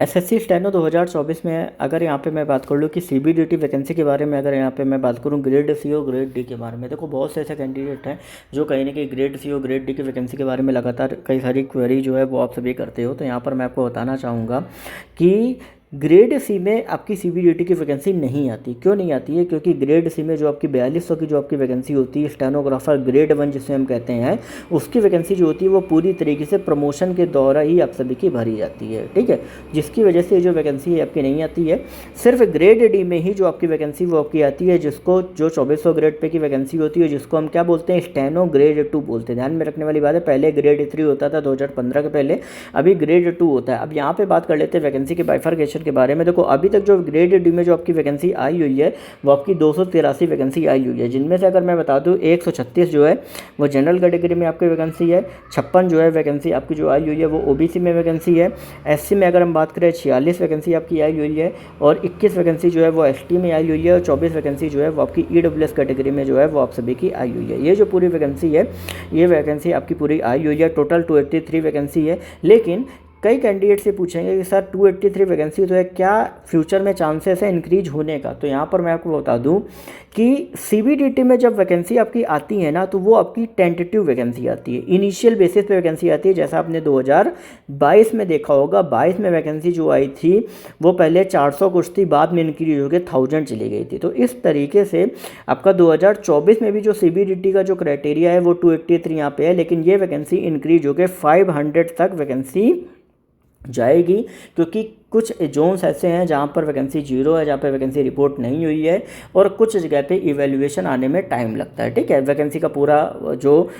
SSC steno 2024 में अगर यहाँ पे मैं बात कर लूँ कि सीबीडीटी वैकेंसी के बारे में, अगर यहाँ पे मैं बात करूँ ग्रेड सी और ग्रेड डी के बारे में, देखो बहुत से ऐसे कैंडिडेट हैं जो कहीं ना कहीं ग्रेड सी और ग्रेड डी की वैकेंसी के बारे में लगातार कई सारी क्वेरी जो है वो आप सभी करते हो। तो यहाँ पर मैं आपको बताना चाहूँगा कि ग्रेड सी में आपकी सीबीडीटी की वैकेंसी नहीं आती। क्यों नहीं आती है? क्योंकि ग्रेड सी में जो आपकी 4200 की जो आपकी वैकेंसी होती है स्टेनोग्राफर ग्रेड 1 जिसे हम कहते हैं, उसकी वैकेंसी जो होती है वो पूरी तरीके से प्रमोशन के दौरा ही आप सभी की भरी जाती है, ठीक है। जिसकी वजह से जो वैकेंसी है आपकी नहीं आती है। सिर्फ ग्रेड डी में ही जो आपकी वैकेंसी वो आपकी आती है, जिसको जो 2400 ग्रेड पे की वैकेंसी होती है, जिसको हम क्या बोलते हैं, स्टेनो ग्रेड 2 बोलते हैं। ध्यान में रखने वाली बात है, पहले ग्रेड 3 होता था 2015 के पहले, अभी ग्रेड 2 होता है। अब यहाँ पे बात कर लेते हैं वैकेंसी के बाइफरकेशन के बारे में। देखो अभी तक जो ग्रेड डी में जो आपकी वैकेंसी आई हुई है वो आपकी 283 वैकेंसी आई हुई है, जिनमें से अगर मैं बता दूं 136 जो है वो जनरल कैटेगरी में आपकी वैकेंसी है, 56 जो है वैकेंसी आपकी जो आई हुई है वो ओबीसी में वैकेंसी है, एससी में अगर हम बात करें 46 वैकेंसी आपकी आई हुई है, और 21 वैकेंसी जो है वो एसटी में आई हुई है, और 24 वैकेंसी जो है वो आपकी ईडब्ल्यूएस कैटेगरी में जो है वो आप सभी की आई हुई है। ये जो पूरी वैकेंसी है, ये वैकेंसी आपकी पूरी आई हुई है। टोटल 283 वैकेंसी है। लेकिन कई कैंडिडेट से पूछेंगे कि सर 283 वैकेंसी तो है, क्या फ्यूचर में चांसेस है इंक्रीज होने का? तो यहाँ पर मैं आपको बता दूँ कि सीबीडीटी में जब वैकेंसी आपकी आती है ना, तो वो आपकी टेंटेटिव वैकेंसी आती है, इनिशियल बेसिस पे वैकेंसी आती है। जैसा आपने 2022 में देखा होगा, 22 में वैकेंसी जो आई थी वो पहले 400 कुछ थी, बाद में इंक्रीज होकर 1000 चली गई थी। तो इस तरीके से आपका 2024 में भी जो सीबीडीटी का जो क्राइटेरिया है वो 283 यहाँ पे है, लेकिन ये वैकेंसी इंक्रीज होकर 500 तक वैकेंसी जाएगी, क्योंकि कुछ जोन्स ऐसे हैं जहाँ पर वैकेंसी 0 है, जहाँ पर वैकेंसी रिपोर्ट नहीं हुई है, और कुछ जगह पे इवैल्यूएशन आने में टाइम लगता है, ठीक है। वैकेंसी का पूरा जो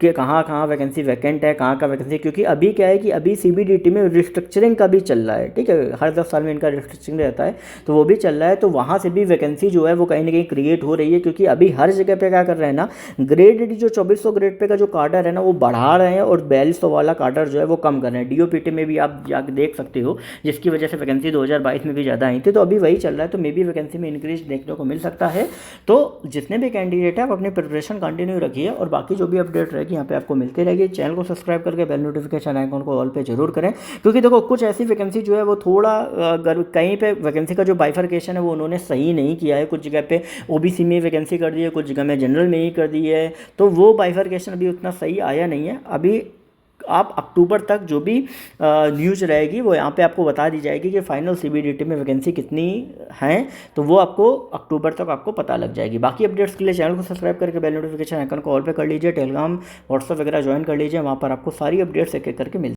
कि कहाँ वैकेंसी वैकेंट है, कहाँ वैकेंसी, क्योंकि अभी क्या है कि अभी सीबीडीटी में रिस्ट्रक्चरिंग का भी चल रहा है, ठीक है। हर 10 साल में इनका रिस्ट्रक्चरिंग रहता है, तो वो भी चल रहा है। तो वहाँ से भी वैकेंसी जो है वो कहीं ना कहीं क्रिएट हो रही है, क्योंकि अभी हर जगह पे क्या कर रहे हैं ना, ग्रेड डी जो 2400 ग्रेड पे का जो कार्डर है ना वो बढ़ा रहे हैं, और 4200 वाला कार्डर जो है वो कम कर रहे हैं। डीओपीटी में भी आप जाकर देख सकते हो, जिसकी वजह से वैकेंसी 2022 में भी ज़्यादा आई थी। तो अभी वही चल रहा है, तो मे बी वैकेंसी में इंक्रीज देखने को मिल सकता है। तो जितने भी कैंडिडेट है आप अपनी प्रिपरेशन कंटिन्यू रखिए, और बाकी जो भी अपडेट रहेगी यहाँ पे आपको मिलती रहेगी। चैनल को सब्सक्राइब करके बेल नोटिफिकेशन आइकॉन को ऑल पे जरूर करें, क्योंकि देखो कुछ ऐसी वैकेंसी जो है वो थोड़ा अगर कहीं पे वैकेंसी का जो बाइफरकेशन है वो उन्होंने सही नहीं किया है। कुछ जगह पे ओबीसी में वैकेंसी कर दी है, कुछ जगह में जनरल में ही कर दी है, तो वो बाइफरकेशन अभी उतना सही आया नहीं है। अभी आप अक्टूबर तक जो भी न्यूज़ रहेगी वो यहाँ पे आपको बता दी जाएगी कि फाइनल सीबीडीटी में वैकेंसी कितनी हैं, तो वो आपको अक्टूबर तक आपको पता लग जाएगी। बाकी अपडेट्स के लिए चैनल को सब्सक्राइब करके बेल नोटिफिकेशन आइकन को ऑल पे कर लीजिए, टेलीग्राम व्हाट्सअप वगैरह ज्वाइन कर लीजिए, वहाँ पर आपको सारी अपडेट्स एक एक करके मिल